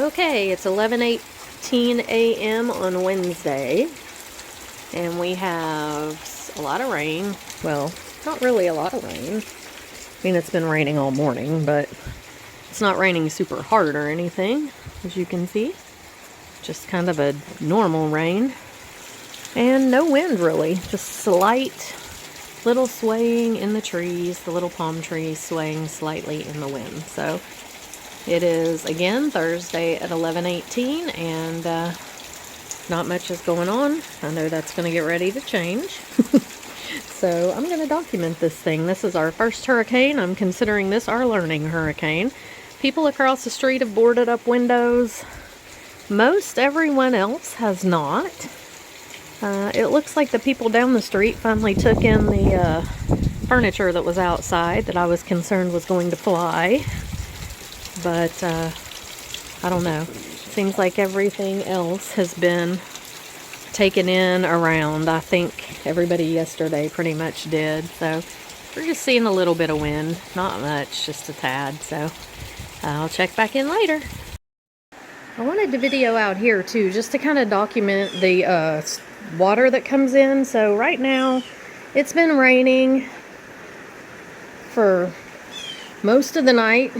Okay, it's 11:18 a.m. on Wednesday, and we have a lot of rain. Well, not really a lot of rain. I mean, it's been raining all morning, but it's not raining super hard or anything, as you can see. Just kind of a normal rain. And no wind, really. Just slight little swaying in the trees, the little palm trees swaying slightly in the wind. So it is, again, Thursday at 11:18, and not much is going on. I know that's going to get ready to change. So I'm going to document this thing. This is our first hurricane. I'm considering this our learning hurricane. People across the street have boarded up windows. Most everyone else has not. It looks like the people down the street finally took in the furniture that was outside that I was concerned was going to fly. But I don't know. Seems like everything else has been taken in around. I think everybody yesterday pretty much did. So we're just seeing a little bit of wind. Not much, just a tad. So I'll check back in later. I wanted to video out here too, just to kind of document the water that comes in. So right now, it's been raining for most of the night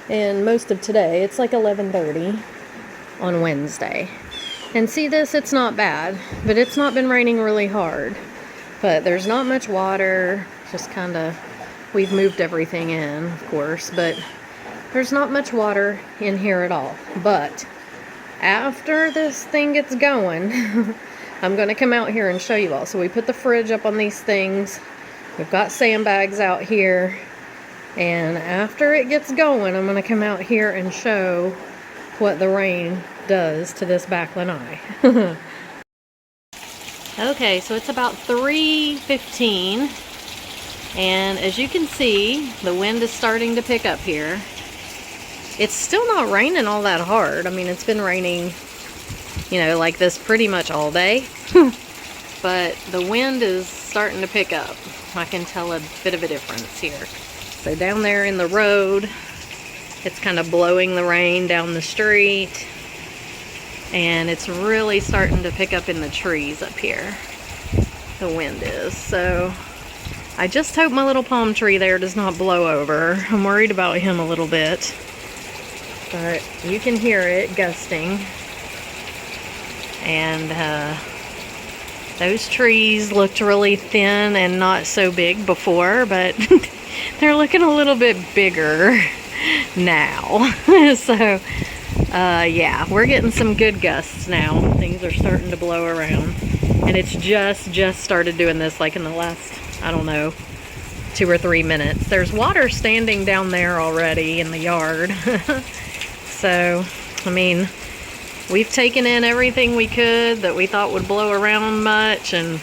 and most of today. It's like 11:30 on Wednesday. And see this, it's not bad, but it's not been raining really hard. But there's not much water, just kind of, we've moved everything in, of course, but there's not much water in here at all. But after this thing gets going, I'm going to come out here and show you all. So we put the fridge up on these things. We've got sandbags out here. And after it gets going, I'm going to come out here and show what the rain does to this back lanai. Okay, so it's about 3:15. And as you can see, the wind is starting to pick up here. It's still not raining all that hard. I mean, it's been raining, you know, like this pretty much all day. But the wind is starting to pick up. I can tell a bit of a difference here. So down there in the road, it's kind of blowing the rain down the street. And it's really starting to pick up in the trees up here. The wind is. So I just hope my little palm tree there does not blow over. I'm worried about him a little bit. But you can hear it gusting. And those trees looked really thin and not so big before, but they're looking a little bit bigger now. So, yeah, we're getting some good gusts now. Things are starting to blow around. And it's just started doing this like in the last, I don't know, 2 or 3 minutes. There's water standing down there already in the yard. So, I mean, we've taken in everything we could that we thought would blow around much, and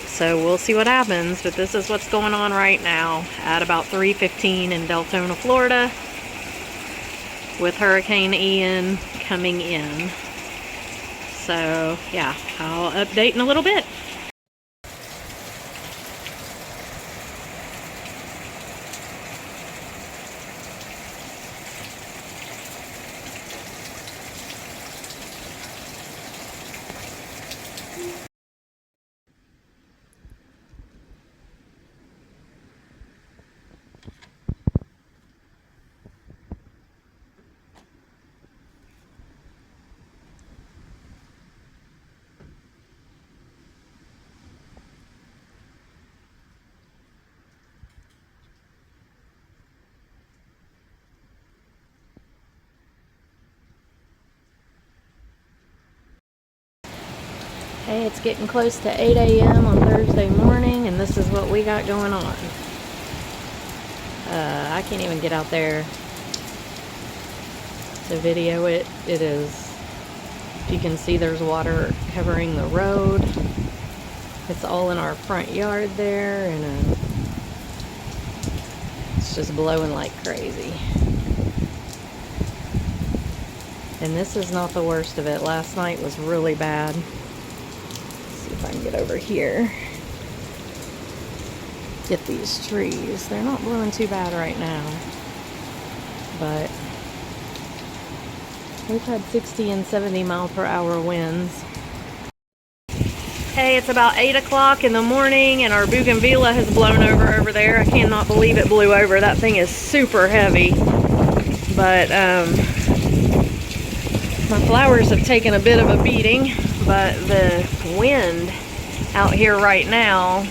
so we'll see what happens. But this is what's going on right now at about 3:15 in Deltona, Florida, with Hurricane Ian coming in. So, yeah, I'll update in a little bit. Hey, it's getting close to 8 a.m. on Thursday morning, and this is what we got going on. I can't even get out there to video it. It is, you can see there's water covering the road. It's all in our front yard there, and it's just blowing like crazy. And this is not the worst of it. Last night was really bad. If I can get over here, get these trees. They're not blowing too bad right now, but We've had 60 and 70 mile per hour winds. Hey, it's about 8 o'clock in the morning and our bougainvillea has blown over there. I cannot believe it blew over. That thing is super heavy. But my flowers have taken a bit of a beating, but the wind out here right now,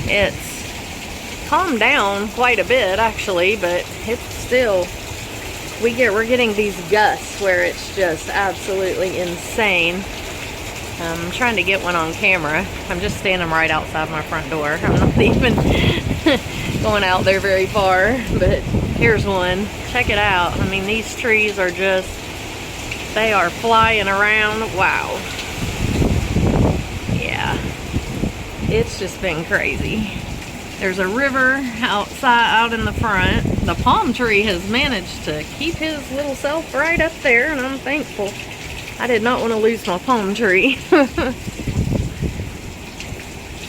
it's calmed down quite a bit actually, but it's still, we're getting these gusts where it's just absolutely insane. I'm trying to get one on camera. I'm just standing right outside my front door. I'm not even going out there very far, but here's one. Check it out. I mean, these trees are just, they are flying around. Wow. Yeah. It's just been crazy. There's a river out in the front. The palm tree has managed to keep his little self right up there, and I'm thankful. I did not want to lose my palm tree.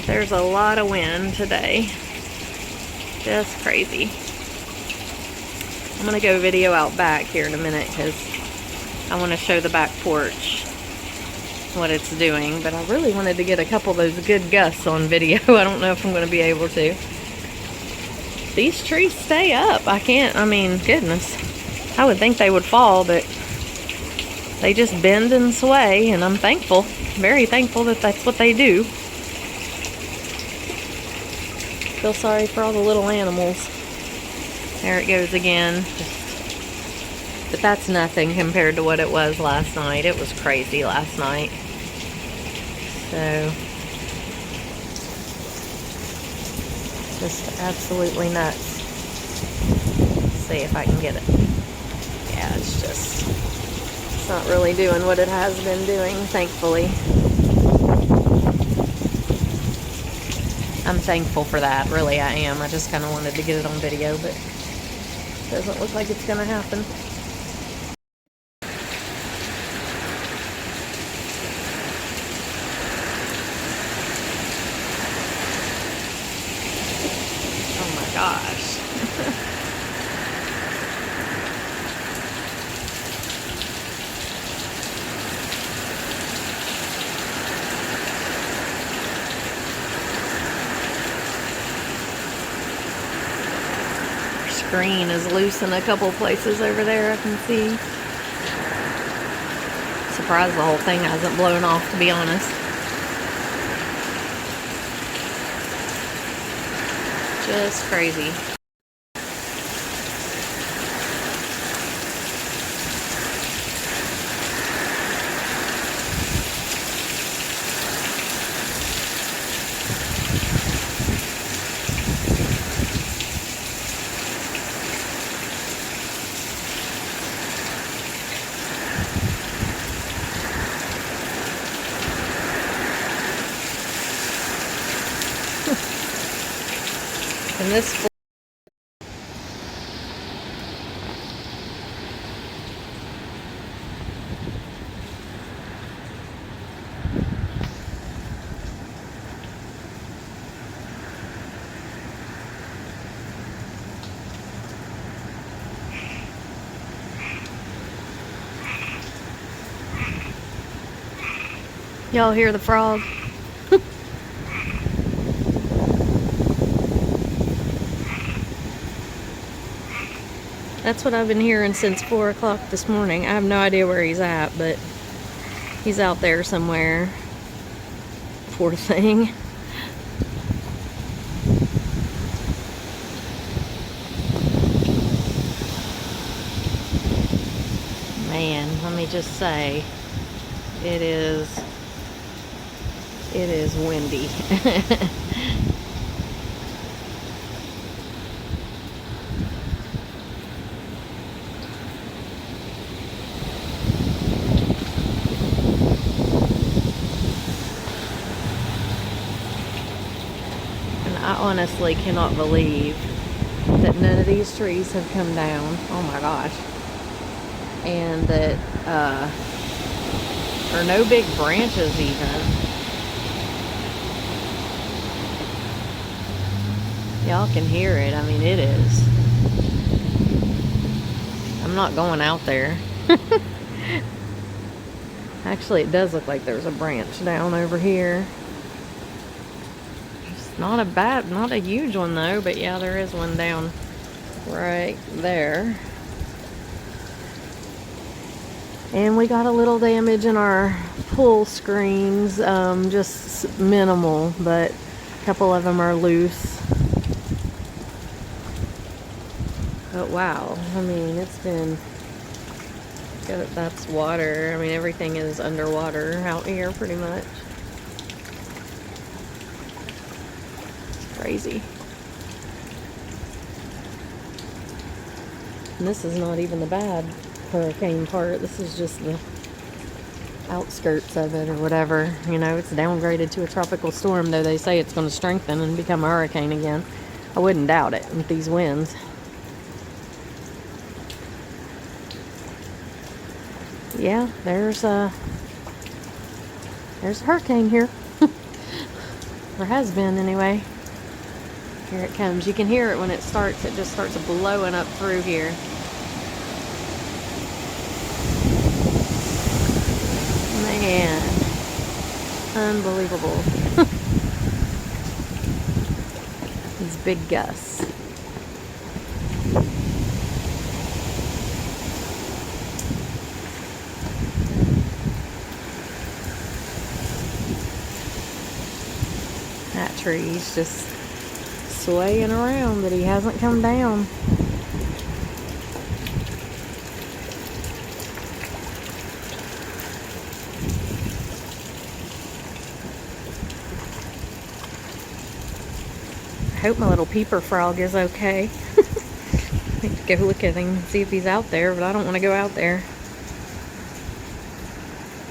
There's a lot of wind today. Just crazy. I'm going to go video out back here in a minute because I want to show the back porch what it's doing. But I really wanted to get a couple of those good gusts on video. I don't know if I'm going to be able to. These trees stay up. I mean, goodness. I would think they would fall, but they just bend and sway, and I'm thankful, very thankful that that's what they do. Feel sorry for all the little animals. There it goes again. But that's nothing compared to what it was last night. It was crazy last night. So, just absolutely nuts. Let's see if I can get it. Yeah, it's just, it's not really doing what it has been doing, thankfully. I'm thankful for that, really I am. I just kind of wanted to get it on video, but it doesn't look like it's going to happen. Oh my gosh. Screen is loose in a couple places over there, I can see. Surprised the whole thing hasn't blown off, to be honest. Just crazy. And this y'all hear the frog? That's what I've been hearing since 4 o'clock this morning. I have no idea where he's at, but he's out there somewhere. Poor thing. Man, let me just say, it is windy. I honestly cannot believe that none of these trees have come down. Oh my gosh. And that, or no big branches even. Y'all can hear it. I mean, it is. I'm not going out there. Actually, it does look like there's a branch down over here. It's not a huge one though, but yeah, there is one down right there. And we got a little damage in our pull screens, just minimal, but a couple of them are loose. But wow, I mean, it's been, that's water. I mean, everything is underwater out here pretty much. It's crazy. And this is not even the bad hurricane part. This is just the outskirts of it or whatever. You know, it's downgraded to a tropical storm, though they say it's going to strengthen and become a hurricane again. I wouldn't doubt it with these winds. Yeah, there's a hurricane here. There has been anyway. Here it comes. You can hear it when it starts. It just starts blowing up through here. Man, unbelievable. These big gusts. That tree's just swaying around, but he hasn't come down. I hope my little peeper frog is okay. I need to go look at him and see if he's out there, but I don't want to go out there.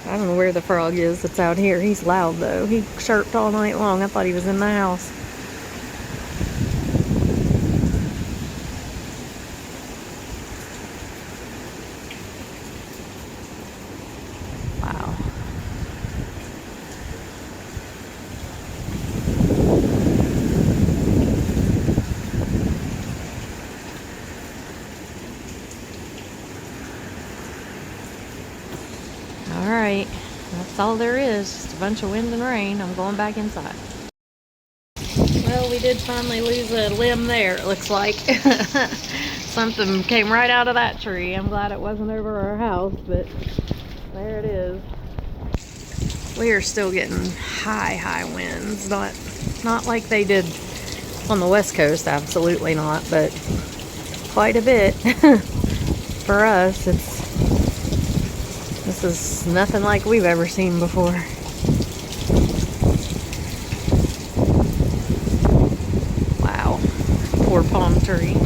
I don't know where the frog is that's out here. He's loud though. He chirped all night long. I thought he was in the house. Wow. Alright, that's all there is, just a bunch of wind and rain. I'm going back inside. Well, we did finally lose a limb there, it looks like. Something came right out of that tree. I'm glad it wasn't over our house, but there it is. We are still getting high winds. Not like they did on the West Coast, absolutely not, but quite a bit. For us, this is nothing like we've ever seen before. Wow. Poor palm tree.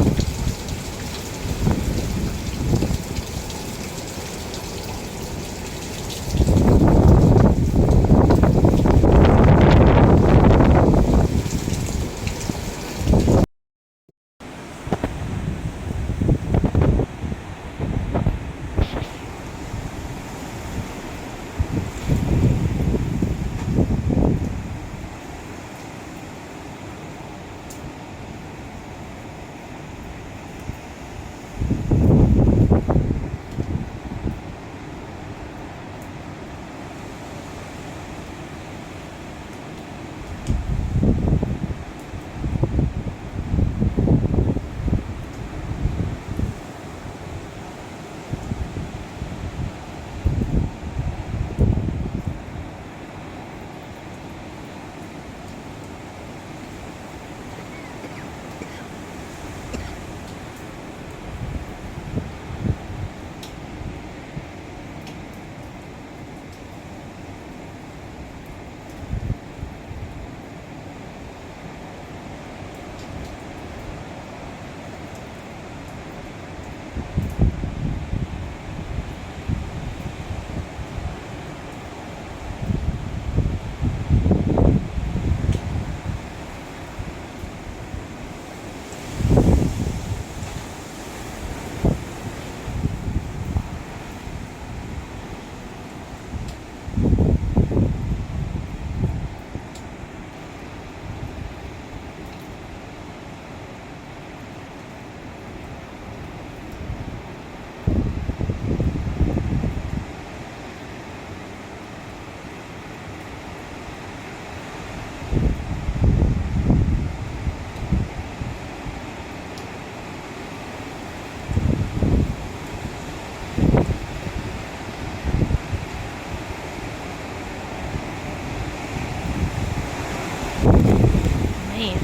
Man,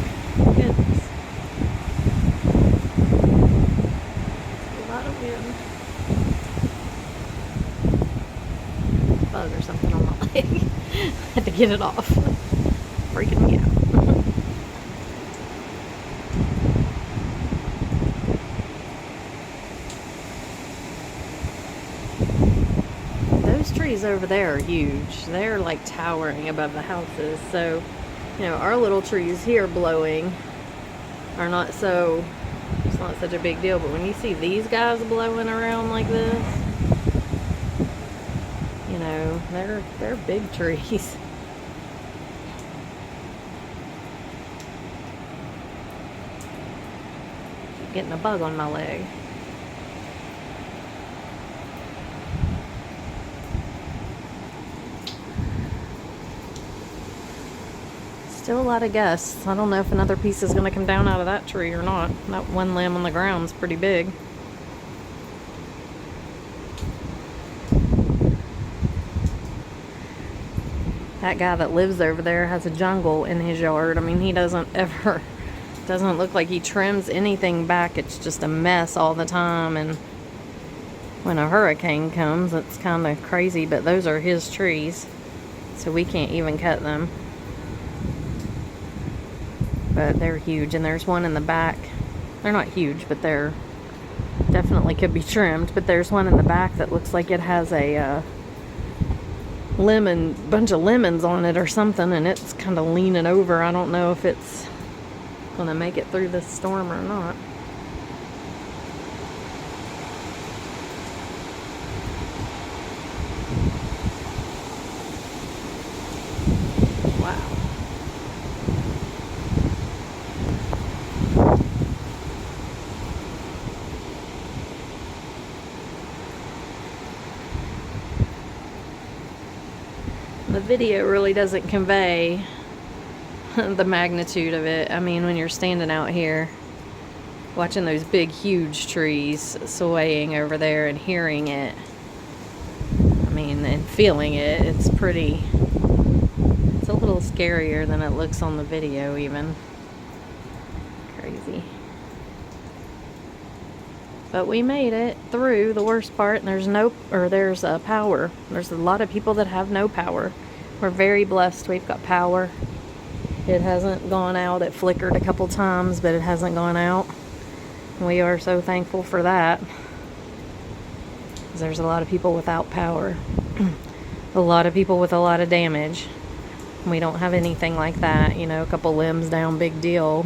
goodness. A lot of wind. Bug or something on my leg. Had to get it off. Freaking me out. Those trees over there are huge. They're like towering above the houses. So, you know, our little trees here blowing are not so, it's not such a big deal. But when you see these guys blowing around like this, you know, they're big trees. Keep getting a bug on my leg. Still a lot of gusts. I don't know if another piece is going to come down out of that tree or not. That one limb on the ground is pretty big. That guy that lives over there has a jungle in his yard. I mean, he doesn't look like he trims anything back. It's just a mess all the time. And when a hurricane comes, it's kind of crazy. But those are his trees, so we can't even cut them. But they're huge, and there's one in the back. They're not huge, but they're definitely could be trimmed. But there's one in the back that looks like it has a bunch of lemons on it or something, and it's kind of leaning over. I don't know if it's gonna make it through this storm or not. Wow. The video really doesn't convey the magnitude of it. I mean, when you're standing out here watching those big huge trees swaying over there and hearing it, I mean, and feeling it, it's a little scarier than it looks on the video even. Crazy. But we made it through the worst part, and there's power. There's a lot of people that have no power. We're very blessed. We've got power. It hasn't gone out. It flickered a couple times, but it hasn't gone out. We are so thankful for that. There's a lot of people without power. A lot of people with a lot of damage. We don't have anything like that. You know, a couple limbs down, big deal.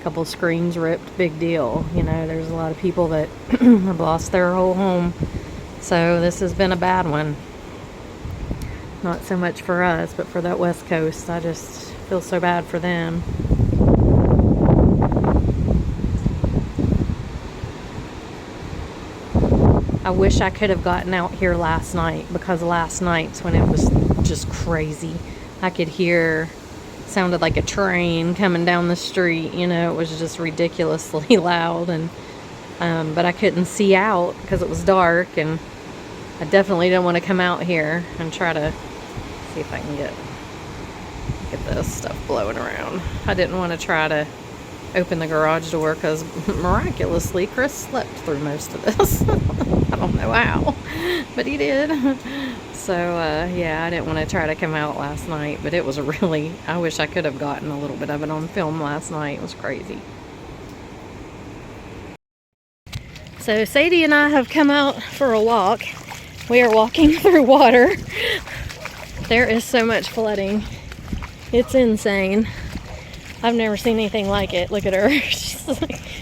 Couple screens ripped, big deal. You know, there's a lot of people that have lost their whole home. So this has been a bad one. Not so much for us, but for that West Coast. I just feel so bad for them. I wish I could have gotten out here last night, because last night's when it was just crazy. I could hear, sounded like a train coming down the street. You know, it was just ridiculously loud, and but I couldn't see out because it was dark, and I definitely don't want to come out here and try to see if I can get this stuff blowing around. I didn't want to try to open the garage door because miraculously Chris slept through most of this. I don't know how, but he did. So yeah, I didn't want to try to come out last night, but it was really, I wish I could have gotten a little bit of it on film last night. It was crazy. So Sadie and I have come out for a walk. We are walking through water. There is so much flooding. It's insane. I've never seen anything like it. Look at her.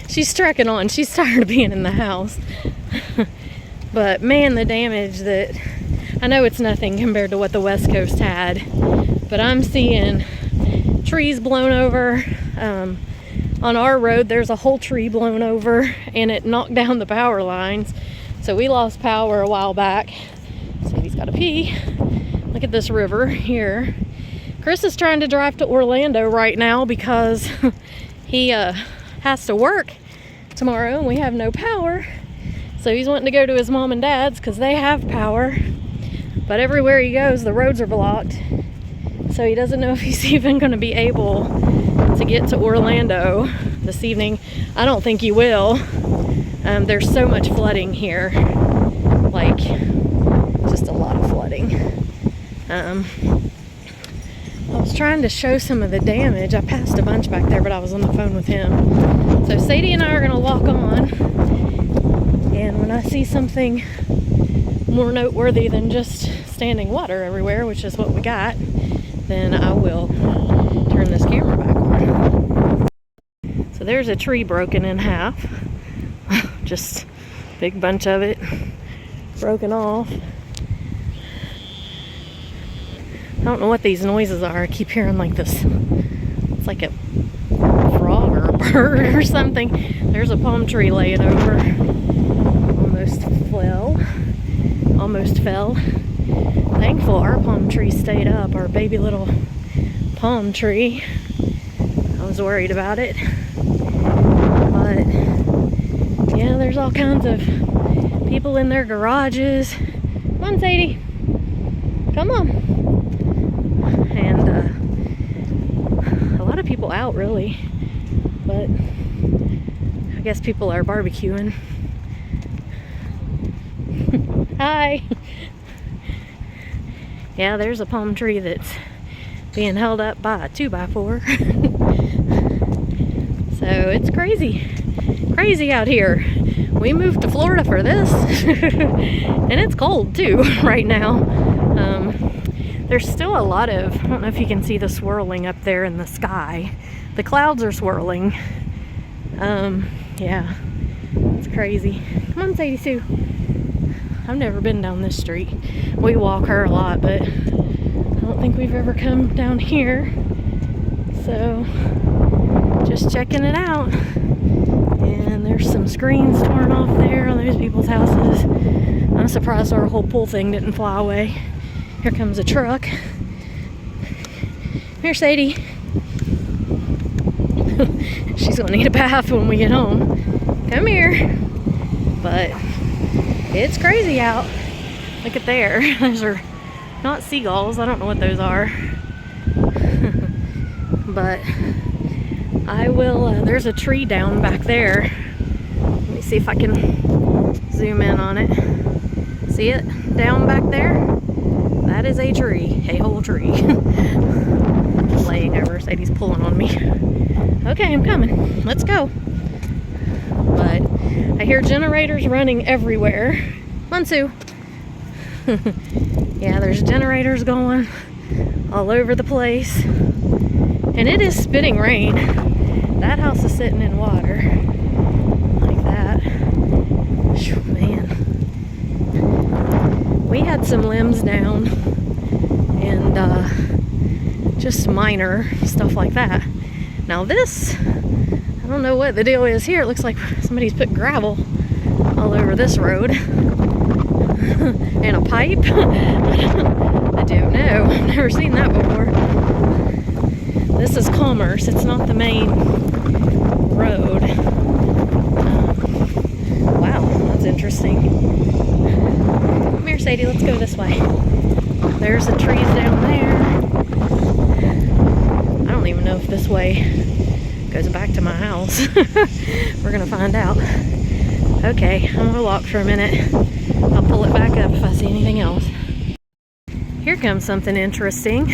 She's trekking on. She's tired of being in the house. But man, the damage that, I know it's nothing compared to what the West Coast had, but I'm seeing trees blown over. On our road, there's a whole tree blown over, and it knocked down the power lines. So we lost power a while back. Sadie's got to pee. Look at this river here. Chris is trying to drive to Orlando right now because he has to work tomorrow and we have no power. So he's wanting to go to his mom and dad's because they have power. But everywhere he goes, the roads are blocked. So he doesn't know if he's even going to be able to get to Orlando this evening. I don't think he will. There's so much flooding here. Like, just a lot of flooding. I was trying to show some of the damage. I passed a bunch back there, but I was on the phone with him. So Sadie and I are going to walk on. And when I see something more noteworthy than just standing water everywhere, which is what we got, then I will turn this camera back on. So there's a tree broken in half. Just a big bunch of it broken off. I don't know what these noises are. I keep hearing like this. It's like a frog or a bird or something. There's a palm tree laying over. Almost fell. Thankful our palm tree stayed up. Our baby little palm tree. I was worried about it. But yeah, there's all kinds of people in their garages. Come on, Sadie. Come on. And a lot of people out, really. But I guess people are barbecuing. Hi. Yeah, there's a palm tree that's being held up by a 2x4. So it's crazy out here. We moved to Florida for this. And it's cold too right now. There's still a lot of, I don't know if you can see the swirling up there in the sky. The clouds are swirling. Yeah, it's crazy. Come on, Sadie Sue. I've never been down this street. We walk her a lot, but I don't think we've ever come down here. So, just checking it out. And there's some screens torn off there on those people's houses. I'm surprised our whole pool thing didn't fly away. Here comes a truck. Here, Sadie. She's gonna need a bath when we get home. Come here. But it's crazy out. Look at there. Those are not seagulls. I don't know what those are. But I will, there's a tree down back there. Let me see if I can zoom in on it. See it down back there? That is a tree, a whole tree. Laying over. Sadie's pulling on me. Okay, I'm coming. Let's go. But I hear generators running everywhere. Come on, Sue. Yeah, there's generators going all over the place. And it is spitting rain. That house is sitting in water. Like that. Man. We had some limbs down. And just minor stuff like that. Now this, I don't know what the deal is here. It looks like somebody's put gravel all over this road. And a pipe. I don't know. I've never seen that before. This is Commerce. It's not the main road. Wow, that's interesting. Come here, Sadie. Let's go this way. There's the trees down there. I don't even know if this way goes back to my house. We're gonna find out. Okay, I'm gonna walk for a minute. I'll pull it back up if I see anything else. Here comes something interesting.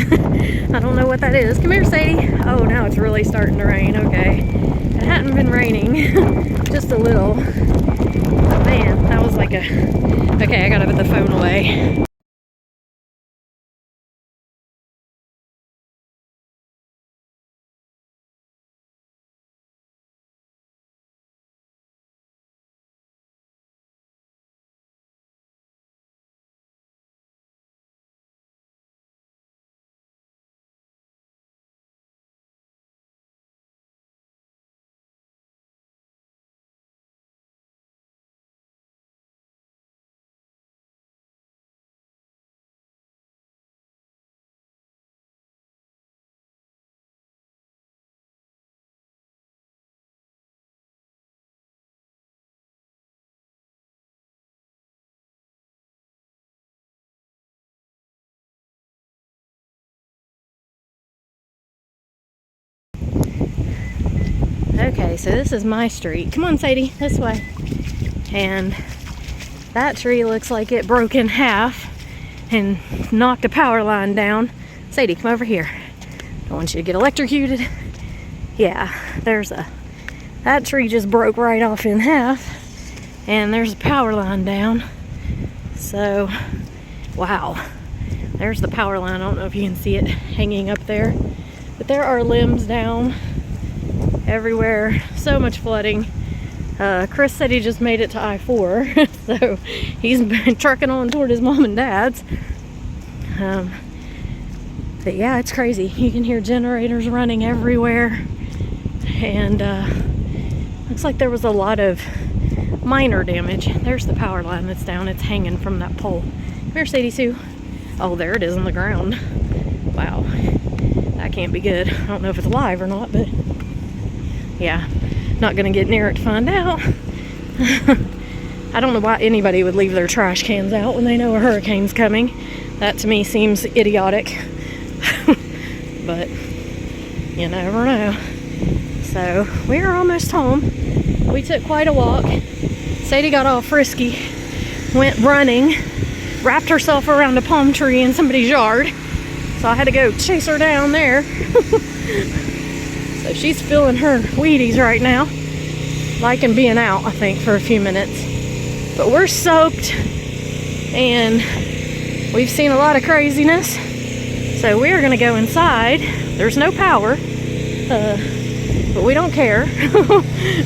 I don't know what that is. Come here, Sadie. Oh, now it's really starting to rain. Okay. It hadn't been raining. Just a little. But man, that was like a... Okay, I gotta put the phone away. Okay, so this is my street. Come on, Sadie, this way. And that tree looks like it broke in half and knocked a power line down. Sadie, come over here. I want you to get electrocuted. Yeah, that tree just broke right off in half, and there's a power line down. So, wow. There's the power line. I don't know if you can see it hanging up there, but there are limbs down everywhere. So much flooding. Chris said he just made it to I-4, so he's been trucking on toward his mom and dad's. But yeah, it's crazy. You can hear generators running everywhere, and looks like there was a lot of minor damage. There's the power line that's down. It's hanging from that pole. Come here, Sadie Sue. Oh, there it is on the ground. Wow, that can't be good. I don't know if it's alive or not, but yeah, not gonna get near it to find out. I don't know why anybody would leave their trash cans out when they know a hurricane's coming. That to me seems idiotic. But you never know. So we're almost home. We took quite a walk. Sadie got all frisky, went running, wrapped herself around a palm tree in somebody's yard. So I had to go chase her down there. So she's feeling her Wheaties right now. Liking being out, I think, for a few minutes. But we're soaked and we've seen a lot of craziness. So we're gonna go inside. There's no power, but we don't care.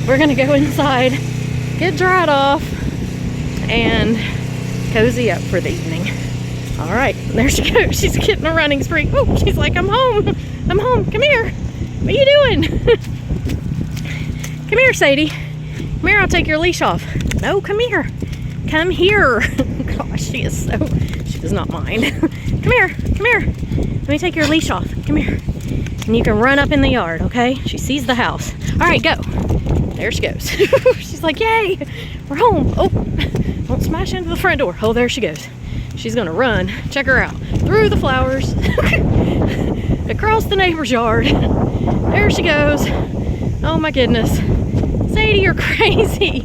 We're gonna go inside, get dried off, and cozy up for the evening. All right, there she goes. She's getting a running spree. Oh, she's like, I'm home. I'm home. Come here. What are you doing? Come here, Sadie. Come here, I'll take your leash off. No, come here. Come here. Gosh, she does not mind. Come here. Come here. Let me take your leash off. Come here. And you can run up in the yard, okay? She sees the house. All right, go. There she goes. She's like, yay, we're home. Oh, don't smash into the front door. Oh, there she goes. She's gonna run. Check her out. Through the flowers. Across the neighbor's yard. There she goes. Oh my goodness. Sadie, you're crazy.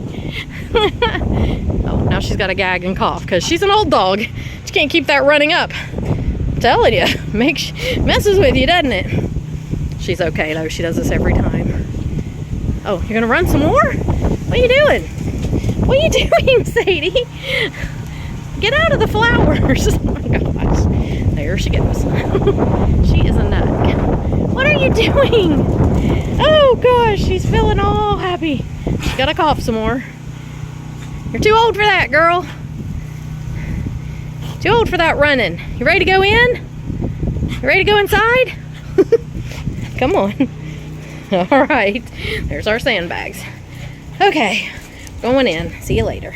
Oh, now she's got a gag and cough because she's an old dog. She can't keep that running up. I'm telling you, messes with you, doesn't it? She's okay though. She does this every time. Oh, you're gonna run some more? What are you doing? What are you doing, Sadie? Get out of the flowers. Oh my gosh. There she goes. She is a nut. What are you doing? Oh gosh, she's feeling all happy. She gotta cough some more. You're too old for that, girl. Too old for that running. You ready to go in? You ready to go inside? Come on. All right. There's our sandbags. Okay. Going in. See you later.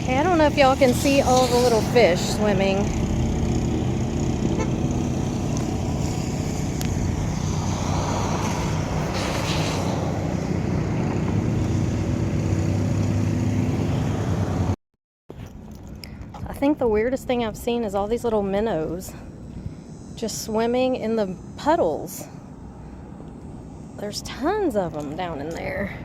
Okay, I don't know if y'all can see all the little fish swimming. I think the weirdest thing I've seen is all these little minnows just swimming in the puddles. There's tons of them down in there.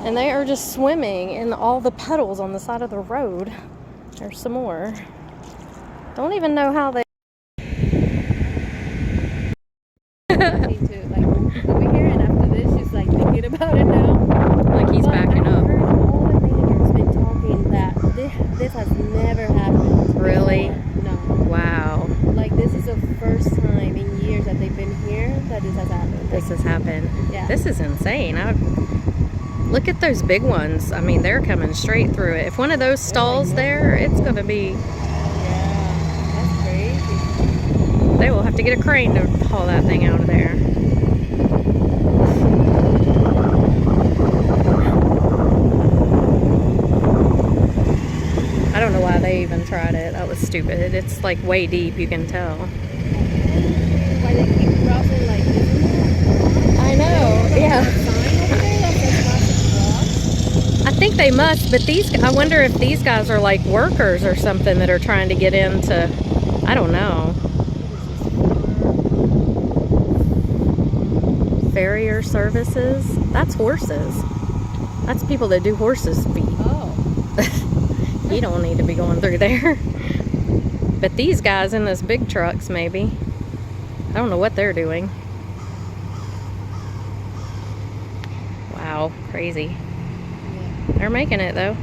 And they are just swimming in all the puddles on the side of the road. There's some more. Don't even know how they... Me too. Like, over here, and after this, she's like thinking about it now. Like he's backing up. I've heard all the neighbors been talking that this has never happened. Really? No. Wow. Like, this is the first time in years that they've been here that this has happened. This has happened. Yeah. This is insane. Look at those big ones. I mean, they're coming straight through it. If one of those stalls there, it's going to be... Yeah, that's crazy. They will have to get a crane to haul that thing out of there. I don't know why they even tried it. That was stupid. It's like way deep, you can tell. Why they keep crossing like this? I know, yeah. Sign over there that says cross. I think they must, but I wonder if these guys are like workers or something that are trying to get into, I don't know. Farrier services? That's horses. That's people that do horses' feet. Oh. You don't need to be going through there. But these guys in this big trucks, maybe. I don't know what they're doing. Wow, crazy. Yeah. They're making it though.